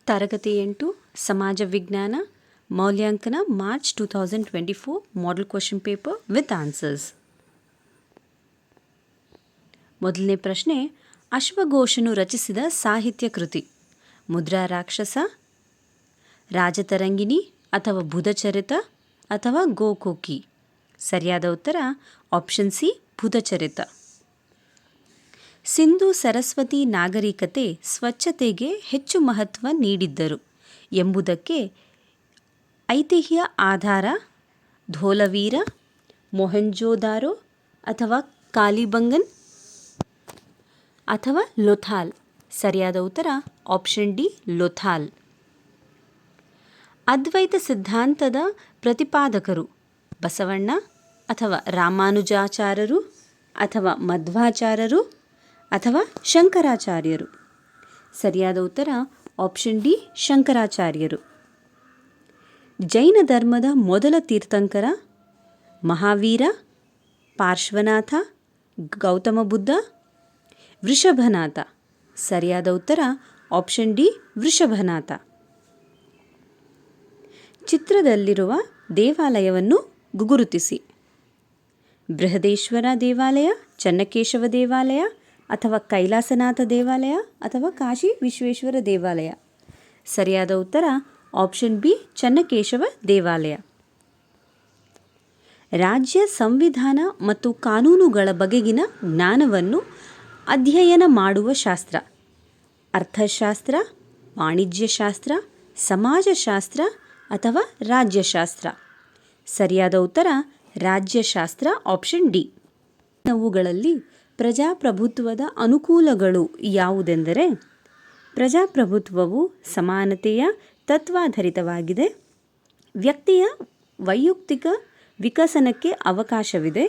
ತರಗತಿ 8 ಸಮಾಜ ವಿಜ್ಞಾನ ಮೌಲ್ಯಾಂಕನ March 2024 model question paper with answers. ಮೊದಲನೇ ಪ್ರಶ್ನೆ, ಅಶ್ವಘೋಷನು ರಚಿಸಿದ ಸಾಹಿತ್ಯ ಕೃತಿ ಮುದ್ರಾ ರಾಕ್ಷಸ, ರಾಜತರಂಗಿಣಿ ಅಥವಾ ಬುಧಚರಿತ ಅಥವಾ ಗೋಕೋಕಿ. ಸರಿಯಾದ ಉತ್ತರ ಆಪ್ಷನ್ ಸಿ, ಬುಧಚರಿತ. ಸಿಂಧೂ ಸರಸ್ವತಿ ನಾಗರಿಕತೆ ಸ್ವಚ್ಛತೆಗೆ ಹೆಚ್ಚು ಮಹತ್ವ ನೀಡಿದ್ದರು ಎಂಬುದಕ್ಕೆ ಐತಿಹ್ಯ ಆಧಾರ ಧೋಲವೀರ, ಮೊಹೆಂಜೋದಾರೋ ಅಥವಾ ಕಾಲಿಬಂಗನ್ ಅಥವಾ ಲೊಥಾಲ್. ಸರಿಯಾದ ಉತ್ತರ ಆಪ್ಷನ್ ಡಿ, ಲೊಥಾಲ್. ಅದ್ವೈತ ಸಿದ್ಧಾಂತದ ಪ್ರತಿಪಾದಕರು ಬಸವಣ್ಣ ಅಥವಾ ರಾಮಾನುಜಾಚಾರ್ಯರು ಅಥವಾ ಮಧ್ವಾಚಾರ್ಯರು ಅಥವಾ ಶಂಕರಾಚಾರ್ಯರು. ಸರಿಯಾದ ಉತ್ತರ ಆಪ್ಷನ್ ಡಿ, ಶಂಕರಾಚಾರ್ಯರು. ಜೈನ ಧರ್ಮದ ಮೊದಲ ತೀರ್ಥಂಕರ ಮಹಾವೀರ, ಪಾರ್ಶ್ವನಾಥ, ಗೌತಮ ಬುದ್ಧ, ವೃಷಭನಾಥ. ಸರಿಯಾದ ಉತ್ತರ ಆಪ್ಷನ್ ಡಿ, ವೃಷಭನಾಥ. ಚಿತ್ರದಲ್ಲಿರುವ ದೇವಾಲಯವನ್ನು ಗುರುತಿಸಿ. ಬೃಹದೇಶ್ವರ ದೇವಾಲಯ, ಚೆನ್ನಕೇಶವ ದೇವಾಲಯ ಅಥವಾ ಕೈಲಾಸನಾಥ ದೇವಾಲಯ ಅಥವಾ ಕಾಶಿ ವಿಶ್ವೇಶ್ವರ ದೇವಾಲಯ. ಸರಿಯಾದ ಉತ್ತರ ಆಪ್ಷನ್ ಬಿ, ಚೆನ್ನಕೇಶವ ದೇವಾಲಯ. ರಾಜ್ಯ ಸಂವಿಧಾನ ಮತ್ತು ಕಾನೂನುಗಳ ಬಗೆಗಿನ ಜ್ಞಾನವನ್ನು ಅಧ್ಯಯನ ಮಾಡುವ ಶಾಸ್ತ್ರ ಅರ್ಥಶಾಸ್ತ್ರ, ವಾಣಿಜ್ಯಶಾಸ್ತ್ರ, ಸಮಾಜಶಾಸ್ತ್ರ ಅಥವಾ ರಾಜ್ಯಶಾಸ್ತ್ರ. ಸರಿಯಾದ ಉತ್ತರ ರಾಜ್ಯಶಾಸ್ತ್ರ, ಆಪ್ಷನ್ ಡಿ. ಅವುಗಳಲ್ಲಿ ಪ್ರಜಾಪ್ರಭುತ್ವದ ಅನುಕೂಲಗಳು ಯಾವುದೆಂದರೆ, ಪ್ರಜಾಪ್ರಭುತ್ವವು ಸಮಾನತೆಯ ತತ್ವಾಧಾರಿತವಾಗಿದೆ, ವ್ಯಕ್ತಿಯ ವೈಯಕ್ತಿಕ ವಿಕಸನಕ್ಕೆ ಅವಕಾಶವಿದೆ,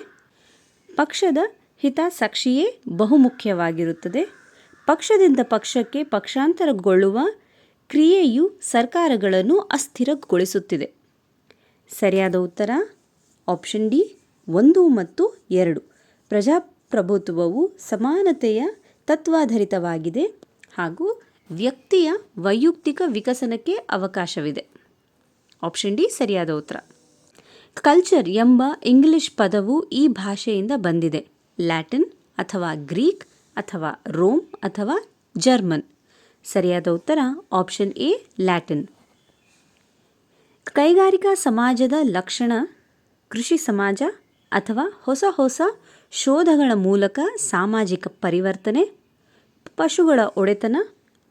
ಪಕ್ಷದ ಹಿತಾಸಕ್ತಿಯೇ ಬಹುಮುಖ್ಯವಾಗಿರುತ್ತದೆ, ಪಕ್ಷದಿಂದ ಪಕ್ಷಕ್ಕೆ ಪಕ್ಷಾಂತರಗೊಳ್ಳುವ ಕ್ರಿಯೆಯು ಸರ್ಕಾರಗಳನ್ನು ಅಸ್ಥಿರಗೊಳಿಸುತ್ತಿದೆ. ಸರಿಯಾದ ಉತ್ತರ ಆಪ್ಷನ್ ಡಿ, 1 ಮತ್ತು 2. ಪ್ರಜಾಪ್ರಭುತ್ವವು ಸಮಾನತೆಯ ತತ್ವಾಧಾರಿತವಾಗಿದೆ ಹಾಗೂ ವ್ಯಕ್ತಿಯ ವೈಯಕ್ತಿಕ ವಿಕಸನಕ್ಕೆ ಅವಕಾಶವಿದೆ. ಆಪ್ಷನ್ ಡಿ ಸರಿಯಾದ ಉತ್ತರ. ಕಲ್ಚರ್ ಎಂಬ ಇಂಗ್ಲಿಷ್ ಪದವು ಈ ಭಾಷೆಯಿಂದ ಬಂದಿದೆ. ಲ್ಯಾಟಿನ್ ಅಥವಾ ಗ್ರೀಕ್ ಅಥವಾ ರೋಮ್ ಅಥವಾ ಜರ್ಮನ್. ಸರಿಯಾದ ಉತ್ತರ ಆಪ್ಷನ್ ಎ, ಲ್ಯಾಟಿನ್. ಕೈಗಾರಿಕಾ ಸಮಾಜದ ಲಕ್ಷಣ ಕೃಷಿ ಸಮಾಜ ಅಥವಾ ಹೊಸ ಹೊಸ ಶೋಧಗಳ ಮೂಲಕ ಸಾಮಾಜಿಕ ಪರಿವರ್ತನೆ, ಪಶುಗಳ ಒಡೆತನ,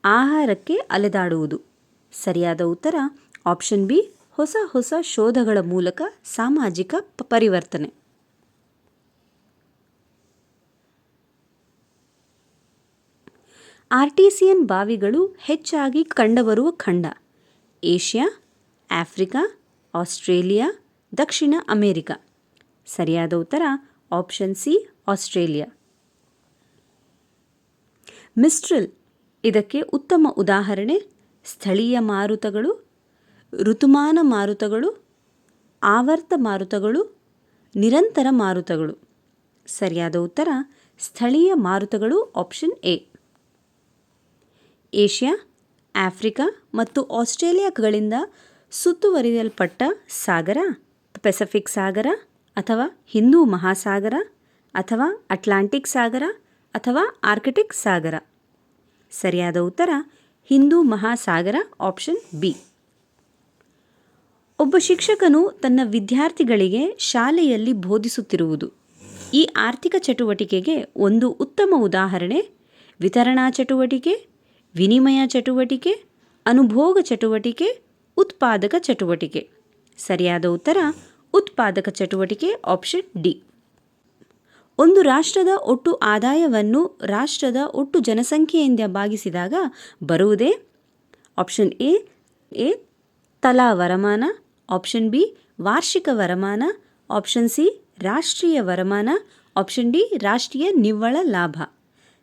ಆಹಾರಕ್ಕೆ ಅಲೆದಾಡುವುದು. ಸರಿಯಾದ ಉತ್ತರ ಆಪ್ಷನ್ ಬಿ, ಹೊಸ ಹೊಸ ಶೋಧಗಳ ಮೂಲಕ ಸಾಮಾಜಿಕ ಪರಿವರ್ತನೆ. ಆರ್ಟೀಸಿಯನ್ ಬಾವಿಗಳು ಹೆಚ್ಚಾಗಿ ಕಂಡುಬರುವ ಖಂಡ ಏಷ್ಯಾ, ಆಫ್ರಿಕಾ, ಆಸ್ಟ್ರೇಲಿಯಾ, ದಕ್ಷಿಣ ಅಮೆರಿಕ. ಸರಿಯಾದ ಉತ್ತರ ಆಪ್ಷನ್ ಸಿ, ಆಸ್ಟ್ರೇಲಿಯಾ. ಮಿಸ್ಟ್ರಲ್ ಇದಕ್ಕೆ ಉತ್ತಮ ಉದಾಹರಣೆ. ಸ್ಥಳೀಯ ಮಾರುತಗಳು, ಋತುಮಾನ ಮಾರುತಗಳು, ಆವರ್ತ ಮಾರುತಗಳು, ನಿರಂತರ ಮಾರುತಗಳು. ಸರಿಯಾದ ಉತ್ತರ ಸ್ಥಳೀಯ ಮಾರುತಗಳು, ಆಪ್ಷನ್ ಎ. ಏಷ್ಯಾ, ಆಫ್ರಿಕಾ ಮತ್ತು ಆಸ್ಟ್ರೇಲಿಯಾಗಳಿಂದ ಸುತ್ತುವರಿಯಲ್ಪಟ್ಟ ಸಾಗರ ಪೆಸಿಫಿಕ್ ಸಾಗರ ಅಥವಾ ಹಿಂದೂ ಮಹಾಸಾಗರ ಅಥವಾ ಅಟ್ಲಾಂಟಿಕ್ ಸಾಗರ ಅಥವಾ ಆರ್ಕಿಟಿಕ್ ಸಾಗರ. ಸರಿಯಾದ ಉತ್ತರ ಹಿಂದೂ ಮಹಾಸಾಗರ, ಆಪ್ಷನ್ ಬಿ. ಒಬ್ಬ ಶಿಕ್ಷಕನು ತನ್ನ ವಿದ್ಯಾರ್ಥಿಗಳಿಗೆ ಶಾಲೆಯಲ್ಲಿ ಬೋಧಿಸುತ್ತಿರುವುದು. ಈ ಆರ್ಥಿಕ ಚಟುವಟಿಕೆಗೆ ಒಂದು ಉತ್ತಮ ಉದಾಹರಣೆ ವಿತರಣಾ ಚಟುವಟಿಕೆ, ವಿನಿಮಯ ಚಟುವಟಿಕೆ, ಅನುಭೋಗ ಚಟುವಟಿಕೆ, ಉತ್ಪಾದಕ ಚಟುವಟಿಕೆ. ಸರಿಯಾದ ಉತ್ತರ ಉತ್ಪಾದಕ ಚಟುವಟಿಕೆ, ಆಪ್ಷನ್ ಡಿ. ಒಂದು ರಾಷ್ಟ್ರದ ಒಟ್ಟು ಆದಾಯವನ್ನು ರಾಷ್ಟ್ರದ ಒಟ್ಟು ಜನಸಂಖ್ಯೆಯಿಂದ ಭಾಗಿಸಿದಾಗ ಬರುವುದೇ ಆಪ್ಷನ್ ಎ ತಲಾ ವರಮಾನ, ಆಪ್ಷನ್ ಬಿ ವಾರ್ಷಿಕ ವರಮಾನ, ಆಪ್ಷನ್ ಸಿ ರಾಷ್ಟ್ರೀಯ ವರಮಾನ, ಆಪ್ಷನ್ ಡಿ ರಾಷ್ಟ್ರೀಯ ನಿವ್ವಳ ಲಾಭ.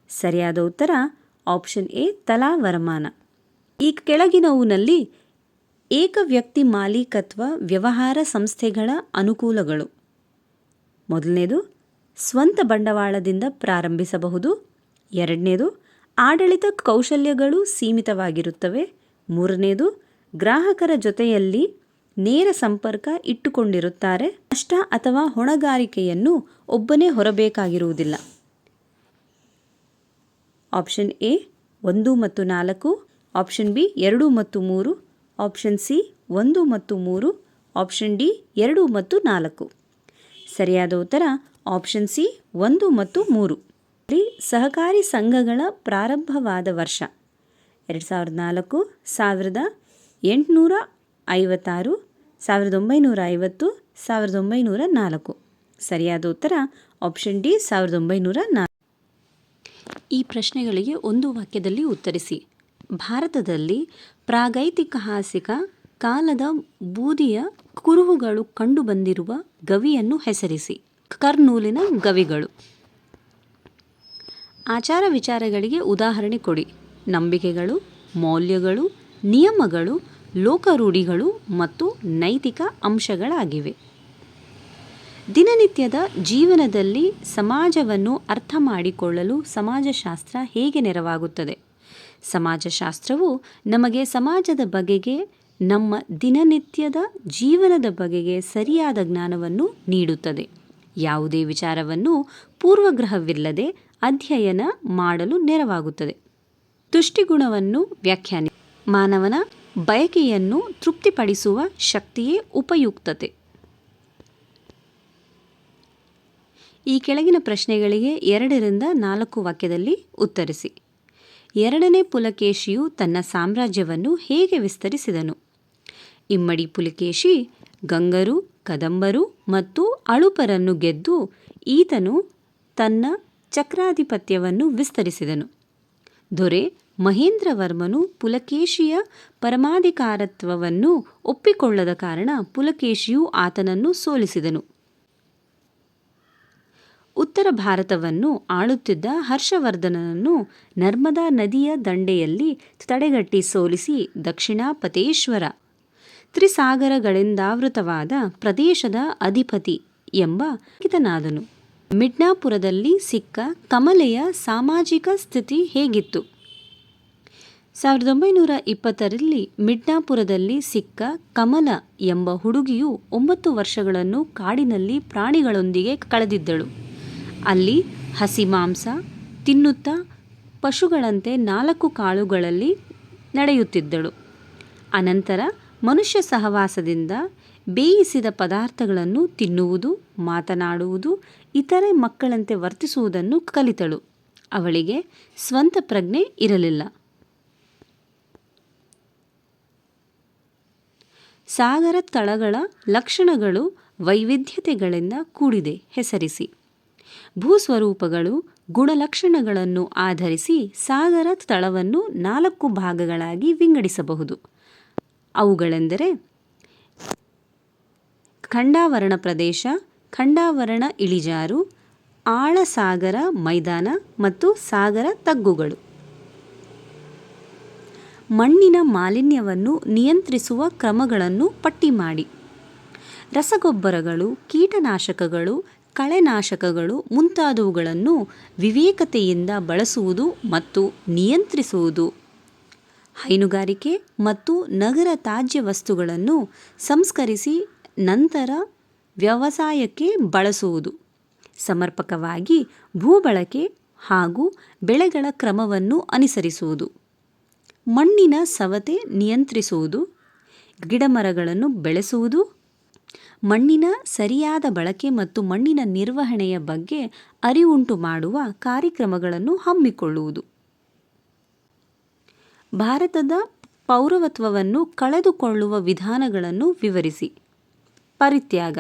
ಸರಿಯಾದ ಉತ್ತರ ಆಪ್ಷನ್ ಎ ತಲಾ ವರಮಾನ. ಈ ಕೆಳಗಿನವುಗಳಲ್ಲಿ ಏಕ ವ್ಯಕ್ತಿ ಮಾಲೀಕತ್ವ ವ್ಯವಹಾರ ಸಂಸ್ಥೆಗಳ ಅನುಕೂಲಗಳು. ಮೊದಲನೇದು, ಸ್ವಂತ ಬಂಡವಾಳದಿಂದ ಪ್ರಾರಂಭಿಸಬಹುದು. ಎರಡನೇದು, ಆಡಳಿತ ಕೌಶಲ್ಯಗಳು ಸೀಮಿತವಾಗಿರುತ್ತವೆ. ಮೂರನೇದು, ಗ್ರಾಹಕರ ಜೊತೆಯಲ್ಲಿ ನೇರ ಸಂಪರ್ಕ ಇಟ್ಟುಕೊಂಡಿರುತ್ತಾರೆ. ನಷ್ಟ ಅಥವಾ ಹೊಣೆಗಾರಿಕೆಯನ್ನು ಒಬ್ಬನೇ ಹೊರಬೇಕಾಗಿರುವುದಿಲ್ಲ. ಆಪ್ಷನ್ ಎ 1 ಮತ್ತು 4, ಆಪ್ಷನ್ ಬಿ 2 ಮತ್ತು 3, ಆಪ್ಷನ್ ಸಿ 1 ಮತ್ತು 3, ಆಪ್ಷನ್ ಡಿ 2 ಮತ್ತು 4. ಸರಿಯಾದ ಉತ್ತರ ಆಪ್ಷನ್ ಸಿ 1 ಮತ್ತು 3. ಸಹಕಾರಿ ಸಂಘಗಳ ಪ್ರಾರಂಭವಾದ ವರ್ಷ 2004, 1856, 1950, 1904. ಸರಿಯಾದ ಉತ್ತರ ಆಪ್ಷನ್ ಡಿ 1904. ಈ ಪ್ರಶ್ನೆಗಳಿಗೆ ಒಂದು ವಾಕ್ಯದಲ್ಲಿ ಉತ್ತರಿಸಿ. ಭಾರತದಲ್ಲಿ ಪ್ರಾಗೈತಿಹಾಸಿಕ ಕಾಲದ ಬೂದಿಯ ಕುರುಹುಗಳು ಕಂಡುಬಂದಿರುವ ಗವಿಯನ್ನು ಹೆಸರಿಸಿ. ಕರ್ನೂಲಿನ ಗವಿಗಳು. ಆಚಾರ ವಿಚಾರಗಳಿಗೆ ಉದಾಹರಣೆ ಕೊಡಿ. ನಂಬಿಕೆಗಳು, ಮೌಲ್ಯಗಳು, ನಿಯಮಗಳು, ಲೋಕರೂಢಿಗಳು ಮತ್ತು ನೈತಿಕ ಅಂಶಗಳಾಗಿವೆ. ದಿನನಿತ್ಯದ ಜೀವನದಲ್ಲಿ ಸಮಾಜವನ್ನು ಅರ್ಥ ಮಾಡಿಕೊಳ್ಳಲು ಸಮಾಜಶಾಸ್ತ್ರ ಹೇಗೆ ನೆರವಾಗುತ್ತದೆ? ಸಮಾಜಶಾಸ್ತ್ರವು ನಮಗೆ ಸಮಾಜದ ಬಗೆಗೆ, ನಮ್ಮ ದಿನನಿತ್ಯದ ಜೀವನದ ಬಗೆಗೆ ಸರಿಯಾದ ಜ್ಞಾನವನ್ನು ನೀಡುತ್ತದೆ. ಯಾವುದೇ ವಿಚಾರವನ್ನು ಪೂರ್ವಗ್ರಹವಿಲ್ಲದೆ ಅಧ್ಯಯನ ಮಾಡಲು ನೆರವಾಗುತ್ತದೆ. ತುಷ್ಟಿಗುಣವನ್ನು ವ್ಯಾಖ್ಯಾನಿಸಿ. ಮಾನವನ ಬಯಕೆಯನ್ನು ತೃಪ್ತಿಪಡಿಸುವ ಶಕ್ತಿಯೇ ಉಪಯುಕ್ತತೆ. ಈ ಕೆಳಗಿನ ಪ್ರಶ್ನೆಗಳಿಗೆ 2ರಿಂದ 4 ವಾಕ್ಯದಲ್ಲಿ ಉತ್ತರಿಸಿ. 2ನೇ ಪುಲಕೇಶಿಯು ತನ್ನ ಸಾಮ್ರಾಜ್ಯವನ್ನು ಹೇಗೆ ವಿಸ್ತರಿಸಿದನು? ಇಮ್ಮಡಿ ಪುಲಕೇಶಿ ಗಂಗರು, ಕದಂಬರು ಮತ್ತು ಅಳುಪರನ್ನು ಗೆದ್ದು ಈತನು ತನ್ನ ಚಕ್ರಾಧಿಪತ್ಯವನ್ನು ವಿಸ್ತರಿಸಿದನು. ದೊರೆ ಮಹೇಂದ್ರವರ್ಮನು ಪುಲಕೇಶಿಯ ಪರಮಾಧಿಕಾರತ್ವವನ್ನು ಒಪ್ಪಿಕೊಳ್ಳದ ಕಾರಣ ಪುಲಕೇಶಿಯು ಆತನನ್ನು ಸೋಲಿಸಿದನು. ಉತ್ತರ ಭಾರತವನ್ನು ಆಳುತ್ತಿದ್ದ ಹರ್ಷವರ್ಧನನನ್ನು ನರ್ಮದಾ ನದಿಯ ದಂಡೆಯಲ್ಲಿ ತಡೆಗಟ್ಟಿ ಸೋಲಿಸಿ ದಕ್ಷಿಣಾಪತೇಶ್ವರ ತ್ರಿಸಾಗರಗಳಿಂದಾವೃತವಾದ ಪ್ರದೇಶದ ಅಧಿಪತಿ ಎಂಬ ಕಿತನಾದನು. ಮಿಡ್ನಾಪುರದಲ್ಲಿ ಸಿಕ್ಕ ಕಮಲೆಯ ಸಾಮಾಜಿಕ ಸ್ಥಿತಿ ಹೇಗಿತ್ತು? 1920ರಲ್ಲಿ ಮಿಡ್ನಾಪುರದಲ್ಲಿ ಸಿಕ್ಕ ಕಮಲ ಎಂಬ ಹುಡುಗಿಯು 9 ವರ್ಷಗಳನ್ನು ಕಾಡಿನಲ್ಲಿ ಪ್ರಾಣಿಗಳೊಂದಿಗೆ ಕಳೆದಿದ್ದಳು. ಅಲ್ಲಿ ಹಸಿ ಮಾಂಸ ತಿನ್ನುತ್ತಾ ಪಶುಗಳಂತೆ 4 ಕಾಳುಗಳಲ್ಲಿ ನಡೆಯುತ್ತಿದ್ದಳು. ಅನಂತರ ಮನುಷ್ಯ ಸಹವಾಸದಿಂದ ಬೇಯಿಸಿದ ಪದಾರ್ಥಗಳನ್ನು ತಿನ್ನುವುದು, ಮಾತನಾಡುವುದು, ಇತರೆ ಮಕ್ಕಳಂತೆ ವರ್ತಿಸುವುದನ್ನು ಕಲಿತಳು. ಅವಳಿಗೆ ಸ್ವಂತ ಪ್ರಜ್ಞೆ ಇರಲಿಲ್ಲ. ಸಾಗರ ತಳಗಳ ಲಕ್ಷಣಗಳು ವೈವಿಧ್ಯತೆಗಳಿಂದ ಕೂಡಿದೆ, ಹೆಸರಿಸಿ. ಭೂಸ್ವರೂಪಗಳು ಗುಣಲಕ್ಷಣಗಳನ್ನು ಆಧರಿಸಿ ಸಾಗರ ತಳವನ್ನು 4 ಭಾಗಗಳಾಗಿ ವಿಂಗಡಿಸಬಹುದು. ಅವುಗಳೆಂದರೆ ಖಂಡಾವರಣ ಪ್ರದೇಶ, ಖಂಡಾವರಣ ಇಳಿಜಾರು, ಆಳ ಸಾಗರ ಮೈದಾನ ಮತ್ತು ಸಾಗರ ತಗ್ಗುಗಳು. ಮಣ್ಣಿನ ಮಾಲಿನ್ಯವನ್ನು ನಿಯಂತ್ರಿಸುವ ಕ್ರಮಗಳನ್ನು ಪಟ್ಟಿ ಮಾಡಿ. ರಸಗೊಬ್ಬರಗಳು, ಕೀಟನಾಶಕಗಳು, ಕಳೆನಾಶಕಗಳು ಮುಂತಾದವುಗಳನ್ನು ವಿವೇಕತೆಯಿಂದ ಬಳಸುವುದು ಮತ್ತು ನಿಯಂತ್ರಿಸುವುದು. ಹೈನುಗಾರಿಕೆ ಮತ್ತು ನಗರ ತ್ಯಾಜ್ಯ ವಸ್ತುಗಳನ್ನು ಸಂಸ್ಕರಿಸಿ ನಂತರ ವ್ಯವಸಾಯಕ್ಕೆ ಬಳಸುವುದು. ಸಮರ್ಪಕವಾಗಿ ಭೂಬಳಕೆ ಹಾಗೂ ಬೆಳೆಗಳ ಕ್ರಮವನ್ನು ಅನುಸರಿಸುವುದು. ಮಣ್ಣಿನ ಸವತೆ ನಿಯಂತ್ರಿಸುವುದು. ಗಿಡಮರಗಳನ್ನು ಬೆಳೆಸುವುದು. ಮಣ್ಣಿನ ಸರಿಯಾದ ಬಳಕೆ ಮತ್ತು ಮಣ್ಣಿನ ನಿರ್ವಹಣೆಯ ಬಗ್ಗೆ ಅರಿವುಂಟು ಮಾಡುವ ಕಾರ್ಯಕ್ರಮಗಳನ್ನು ಹಮ್ಮಿಕೊಳ್ಳುವುದು. ಭಾರತದ ಪೌರತ್ವವನ್ನು ಕಳೆದುಕೊಳ್ಳುವ ವಿಧಾನಗಳನ್ನು ವಿವರಿಸಿ. ಪರಿತ್ಯಾಗ.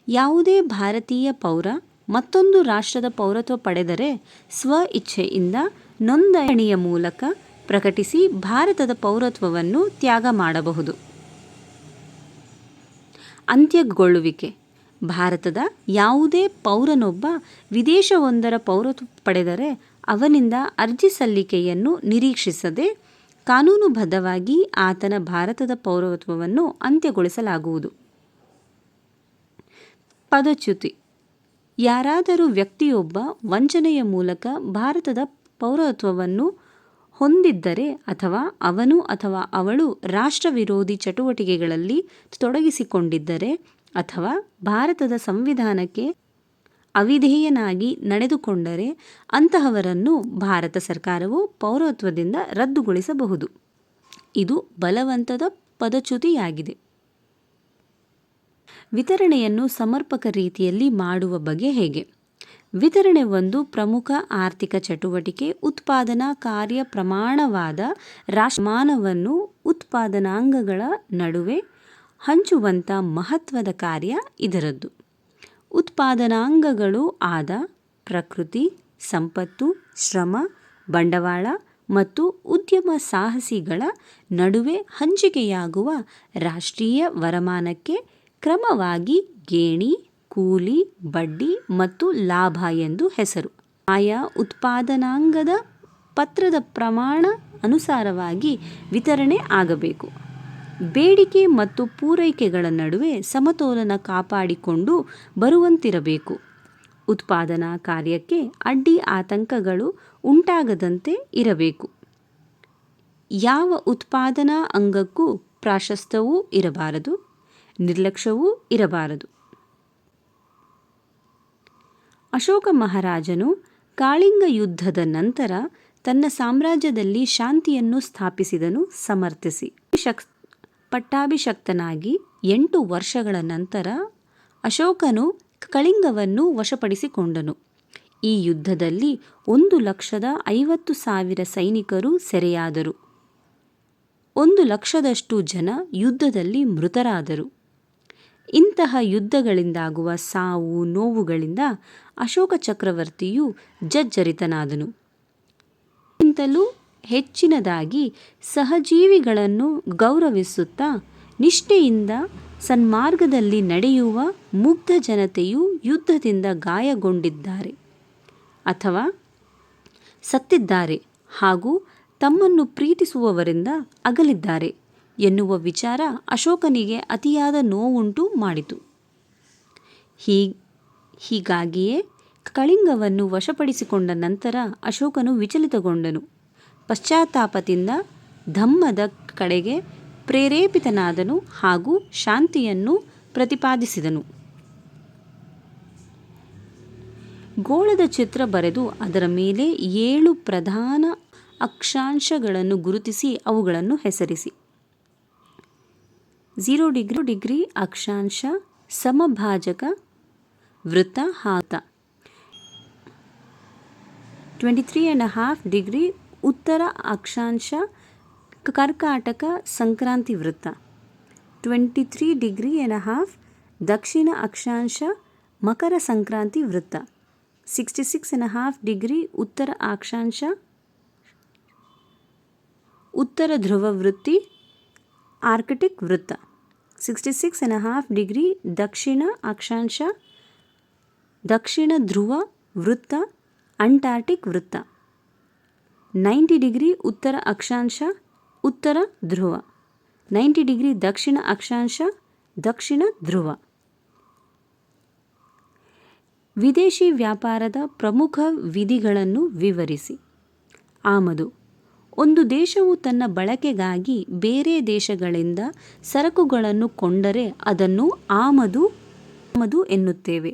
ಯಾವುದೇ ಭಾರತೀಯ ಪೌರ ಮತ್ತೊಂದು ರಾಷ್ಟ್ರದ ಪೌರತ್ವ ಪಡೆದರೆ ಸ್ವ ಇಚ್ಛೆಯಿಂದ ನೋಂದಣಿಯ ಮೂಲಕ ಪ್ರಕಟಿಸಿ ಭಾರತದ ಪೌರತ್ವವನ್ನು ತ್ಯಾಗ ಮಾಡಬಹುದು. ಅಂತ್ಯಗೊಳ್ಳುವಿಕೆ. ಭಾರತದ ಯಾವುದೇ ಪೌರನೊಬ್ಬ ವಿದೇಶವೊಂದರ ಪೌರತ್ವ ಪಡೆದರೆ ಅವನಿಂದ ಅರ್ಜಿ ಸಲ್ಲಿಕೆಯನ್ನು ನಿರೀಕ್ಷಿಸದೆ ಕಾನೂನುಬದ್ಧವಾಗಿ ಆತನ ಭಾರತದ ಪೌರತ್ವವನ್ನು ಅಂತ್ಯಗೊಳಿಸಲಾಗುವುದು. ಪದಚ್ಯುತಿ. ಯಾರಾದರೂ ವ್ಯಕ್ತಿಯೊಬ್ಬ ವಂಚನೆಯ ಮೂಲಕ ಭಾರತದ ಪೌರತ್ವವನ್ನು ಹೊಂದಿದ್ದರೆ ಅಥವಾ ಅವನು ಅಥವಾ ಅವಳು ರಾಷ್ಟ್ರ ವಿರೋಧಿ ಚಟುವಟಿಕೆಗಳಲ್ಲಿ ತೊಡಗಿಸಿಕೊಂಡಿದ್ದರೆ ಅಥವಾ ಭಾರತದ ಸಂವಿಧಾನಕ್ಕೆ ಅವಿಧೇಯನಾಗಿ ನಡೆದುಕೊಂಡರೆ ಅಂತಹವರನ್ನು ಭಾರತ ಸರ್ಕಾರವು ಪೌರತ್ವದಿಂದ ರದ್ದುಗೊಳಿಸಬಹುದು. ಇದು ಬಲವಂತದ ಪದಚ್ಯುತಿಯಾಗಿದೆ. ವಿತರಣೆಯನ್ನು ಸಮರ್ಪಕ ರೀತಿಯಲ್ಲಿ ಮಾಡುವ ಬಗೆ ಹೇಗೆ? ವಿತರಣೆ ಒಂದು ಪ್ರಮುಖ ಆರ್ಥಿಕ ಚಟುವಟಿಕೆ. ಉತ್ಪಾದನಾ ಕಾರ್ಯ ಪ್ರಮಾಣವಾದ ರಾಷ್ಟ್ರಮಾನವನ್ನು ಉತ್ಪಾದನಾಂಗಗಳ ನಡುವೆ ಹಂಚುವಂಥ ಮಹತ್ವದ ಕಾರ್ಯ ಇದರದ್ದು. ಉತ್ಪಾದನಾಂಗಗಳು ಆದ ಪ್ರಕೃತಿ, ಸಂಪತ್ತು, ಶ್ರಮ, ಬಂಡವಾಳ ಮತ್ತು ಉದ್ಯಮ ಸಾಹಸಿಗಳ ನಡುವೆ ಹಂಚಿಕೆಯಾಗುವ ರಾಷ್ಟ್ರೀಯ ವರಮಾನಕ್ಕೆ ಕ್ರಮವಾಗಿ ಗೇಣಿ, ಕೂಲಿ, ಬಡ್ಡಿ ಮತ್ತು ಲಾಭ ಎಂದು ಹೆಸರು. ಆಯಾ ಉತ್ಪಾದನಾಂಗದ ಪತ್ರದ ಪ್ರಮಾಣ ಅನುಸಾರವಾಗಿ ವಿತರಣೆ ಆಗಬೇಕು. ಬೇಡಿಕೆ ಮತ್ತು ಪೂರೈಕೆಗಳ ನಡುವೆ ಸಮತೋಲನ ಕಾಪಾಡಿಕೊಂಡು ಬರುವಂತಿರಬೇಕು. ಉತ್ಪಾದನಾ ಕಾರ್ಯಕ್ಕೆ ಅಡ್ಡಿ ಆತಂಕಗಳು ಉಂಟಾಗದಂತೆ ಇರಬೇಕು. ಯಾವ ಉತ್ಪಾದನಾ ಅಂಗಕ್ಕೂ ಪ್ರಾಶಸ್ತ್ಯವೂ ಇರಬಾರದು, ನಿರ್ಲಕ್ಷ್ಯವೂ ಇರಬಾರದು. ಅಶೋಕ ಮಹಾರಾಜನು ಕಾಳಿಂಗ ಯುದ್ಧದ ನಂತರ ತನ್ನ ಸಾಮ್ರಾಜ್ಯದಲ್ಲಿ ಶಾಂತಿಯನ್ನು ಸ್ಥಾಪಿಸಿದನು. ಸಮರ್ಥಿಸಿ ಪಟ್ಟಾಭಿಷಕ್ತನಾಗಿ 8 ವರ್ಷಗಳ ನಂತರ ಅಶೋಕನು ಕಳಿಂಗವನ್ನು ವಶಪಡಿಸಿಕೊಂಡನು. ಈ ಯುದ್ಧದಲ್ಲಿ 1,50,000 ಸೈನಿಕರು ಸೆರೆಯಾದರು. 1,00,000 ಜನ ಯುದ್ಧದಲ್ಲಿ ಮೃತರಾದರು. ಇಂತಹ ಯುದ್ಧಗಳಿಂದಾಗುವ ಸಾವು ನೋವುಗಳಿಂದ ಅಶೋಕ ಚಕ್ರವರ್ತಿಯು ಜರ್ಜರಿತನಾದನು. ಗಿಂತಲೂ ಹೆಚ್ಚಿನದಾಗಿ ಸಹಜೀವಿಗಳನ್ನು ಗೌರವಿಸುತ್ತಾ ನಿಷ್ಠೆಯಿಂದ ಸನ್ಮಾರ್ಗದಲ್ಲಿ ನಡೆಯುವ ಮುಗ್ಧ ಜನತೆಯು ಯುದ್ಧದಿಂದ ಗಾಯಗೊಂಡಿದ್ದಾರೆ ಅಥವಾ ಸತ್ತಿದ್ದಾರೆ ಹಾಗೂ ತಮ್ಮನ್ನು ಪ್ರೀತಿಸುವವರಿಂದ ಅಗಲಿದ್ದಾರೆ ಎನ್ನುವ ವಿಚಾರ ಅಶೋಕನಿಗೆ ಅತಿಯಾದ ನೋವುಂಟು ಮಾಡಿತು. ಹೀಗಾಗಿಯೇ ಕಳಿಂಗವನ್ನು ವಶಪಡಿಸಿಕೊಂಡ ನಂತರ ಅಶೋಕನು ವಿಚಲಿತಗೊಂಡನು. ಪಶ್ಚಾತ್ತಾಪದಿಂದ ಧಮ್ಮದ ಕಡೆಗೆ ಪ್ರೇರೇಪಿತನಾದನು ಹಾಗೂ ಶಾಂತಿಯನ್ನು ಪ್ರತಿಪಾದಿಸಿದನು. ಗೋಳದ ಚಿತ್ರ ಬರೆದು ಅದರ ಮೇಲೆ 7 ಪ್ರಧಾನ ಅಕ್ಷಾಂಶಗಳನ್ನು ಗುರುತಿಸಿ ಅವುಗಳನ್ನು ಹೆಸರಿಸಿ. 0 ಡಿಗ್ರಿ ಅಕ್ಷಾಂಶ, ಸಮಭಾಜಕ ವೃತ್ತ ಹಾತ. 23.5 ಡಿಗ್ರಿ ಉತ್ತರ ಅಕ್ಷಾಂಶ, ಕರ್ಕಾಟಕ ಸಂಕ್ರಾಂತಿ ವೃತ್ತ. 23.5 ದಕ್ಷಿಣ ಅಕ್ಷಾಂಶ, ಮಕರ ಸಂಕ್ರಾಂತಿ ವೃತ್ತ. 66.5 ಡಿಗ್ರಿ ಉತ್ತರ ಅಕ್ಷಾಂಶ, ಉತ್ತರ ಧ್ರುವ ವೃತ್ತಿ, ಆರ್ಕ್ಟಿಕ್ ವೃತ್ತ. 66.5 ಡಿಗ್ರಿ ದಕ್ಷಿಣ ಅಕ್ಷಾಂಶ, ದಕ್ಷಿಣ ಧ್ರುವ ವೃತ್ತ, ಅಂಟಾರ್ಟಿಕ್ ವೃತ್ತ. 90 ಡಿಗ್ರಿ ಉತ್ತರ ಅಕ್ಷಾಂಶ, ಉತ್ತರ ಧ್ರುವ. 90 ಡಿಗ್ರಿ ದಕ್ಷಿಣ ಅಕ್ಷಾಂಶ, ದಕ್ಷಿಣ ಧ್ರುವ. ವಿದೇಶಿ ವ್ಯಾಪಾರದ ಪ್ರಮುಖ ವಿಧಿಗಳನ್ನು ವಿವರಿಸಿ. ಆಮದು. ಒಂದು ದೇಶವು ತನ್ನ ಬಳಕೆಗಾಗಿ ಬೇರೆ ದೇಶಗಳಿಂದ ಸರಕುಗಳನ್ನು ಕೊಂಡರೆ ಅದನ್ನು ಆಮದು ಎನ್ನುತ್ತೇವೆ.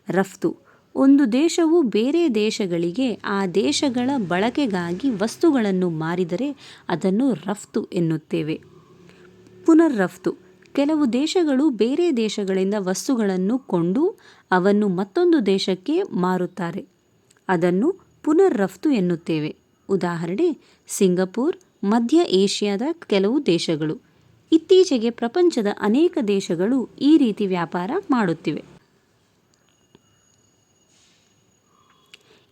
ರಫ್ತು. ಒಂದು ದೇಶವು ಬೇರೆ ದೇಶಗಳಿಗೆ ಆ ದೇಶಗಳ ಬಳಕೆಗಾಗಿ ವಸ್ತುಗಳನ್ನು ಮಾರಿದರೆ ಅದನ್ನು ರಫ್ತು ಎನ್ನುತ್ತೇವೆ. ಪುನರ್ರಫ್ತು. ಕೆಲವು ದೇಶಗಳು ಬೇರೆ ದೇಶಗಳಿಂದ ವಸ್ತುಗಳನ್ನು ಕೊಂಡು ಅವನ್ನು ಮತ್ತೊಂದು ದೇಶಕ್ಕೆ ಮಾರುತ್ತಾರೆ. ಅದನ್ನು ಪುನರ್ರಫ್ತು ಎನ್ನುತ್ತೇವೆ. ಉದಾಹರಣೆ ಸಿಂಗಪುರ್, ಮಧ್ಯ ಏಷ್ಯಾದ ಕೆಲವು ದೇಶಗಳು. ಇತ್ತೀಚೆಗೆ ಪ್ರಪಂಚದ ಅನೇಕ ದೇಶಗಳು ಈ ರೀತಿ ವ್ಯಾಪಾರ ಮಾಡುತ್ತಿವೆ.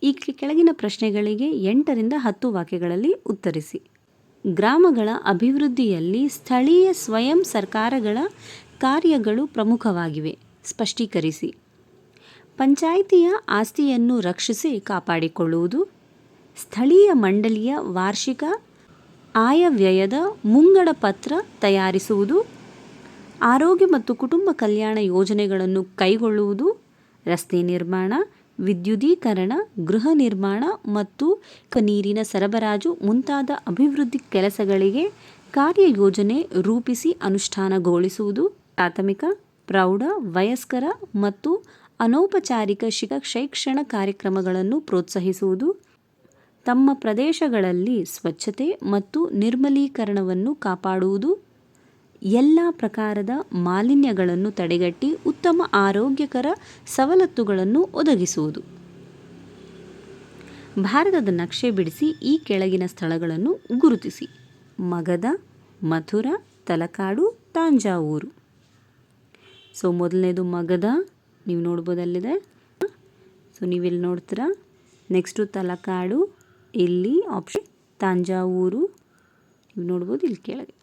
ಈ ಕೆಳಗಿನ ಪ್ರಶ್ನೆಗಳಿಗೆ 8ರಿಂದ 10 ವಾಕ್ಯಗಳಲ್ಲಿ ಉತ್ತರಿಸಿ. ಗ್ರಾಮಗಳ ಅಭಿವೃದ್ಧಿಯಲ್ಲಿ ಸ್ಥಳೀಯ ಸ್ವಯಂ ಸರ್ಕಾರಗಳ ಕಾರ್ಯಗಳು ಪ್ರಮುಖವಾಗಿವೆ. ಸ್ಪಷ್ಟೀಕರಿಸಿ. ಪಂಚಾಯಿತಿಯ ಆಸ್ತಿಯನ್ನು ರಕ್ಷಿಸಿ ಕಾಪಾಡಿಕೊಳ್ಳುವುದು. ಸ್ಥಳೀಯ ಮಂಡಳಿಯ ವಾರ್ಷಿಕ ಆಯವ್ಯಯದ ಮುಂಗಡ ಪತ್ರ ತಯಾರಿಸುವುದು. ಆರೋಗ್ಯ ಮತ್ತು ಕುಟುಂಬ ಕಲ್ಯಾಣ ಯೋಜನೆಗಳನ್ನು ಕೈಗೊಳ್ಳುವುದು. ರಸ್ತೆ ನಿರ್ಮಾಣ, ವಿದ್ಯುದೀಕರಣ, ಗೃಹ ನಿರ್ಮಾಣ ಮತ್ತು ನೀರಿನ ಸರಬರಾಜು ಮುಂತಾದ ಅಭಿವೃದ್ಧಿ ಕೆಲಸಗಳಿಗೆ ಕಾರ್ಯಯೋಜನೆ ರೂಪಿಸಿ ಅನುಷ್ಠಾನಗೊಳಿಸುವುದು. ಪ್ರಾಥಮಿಕ, ಪ್ರೌಢ, ವಯಸ್ಕರ ಮತ್ತು ಅನೌಪಚಾರಿಕ ಶಿಕ್ಷಣ ಕಾರ್ಯಕ್ರಮಗಳನ್ನು ಪ್ರೋತ್ಸಾಹಿಸುವುದು. ತಮ್ಮ ಪ್ರದೇಶಗಳಲ್ಲಿ ಸ್ವಚ್ಛತೆ ಮತ್ತು ನಿರ್ಮಲೀಕರಣವನ್ನು ಕಾಪಾಡುವುದು. ಎಲ್ಲ ಪ್ರಕಾರದ ಮಾಲಿನ್ಯಗಳನ್ನು ತಡೆಗಟ್ಟಿ ಉತ್ತಮ ಆರೋಗ್ಯಕರ ಸವಲತ್ತುಗಳನ್ನು ಒದಗಿಸುವುದು. ಭಾರತದ ನಕ್ಷೆ ಬಿಡಿಸಿ ಈ ಕೆಳಗಿನ ಸ್ಥಳಗಳನ್ನು ಗುರುತಿಸಿ. ಮಗಧ, ಮಥುರಾ, ತಲಕಾಡು, ತಾಂಜಾವೂರು. ಸೊ ಮೊದಲನೇದು ಮಗಧ, ನೀವು ನೋಡ್ಬೋದಲ್ಲಿದೆ. ಸೊ ನೀವಿಲ್ಲಿ ನೋಡ್ತೀರಾ. ನೆಕ್ಸ್ಟು ತಲಕಾಡು, ಇಲ್ಲಿ ಆಪ್ಷನ್. ತಾಂಜಾವೂರು ನೀವು ನೋಡ್ಬೋದು ಇಲ್ಲಿ ಕೆಳಗೆ.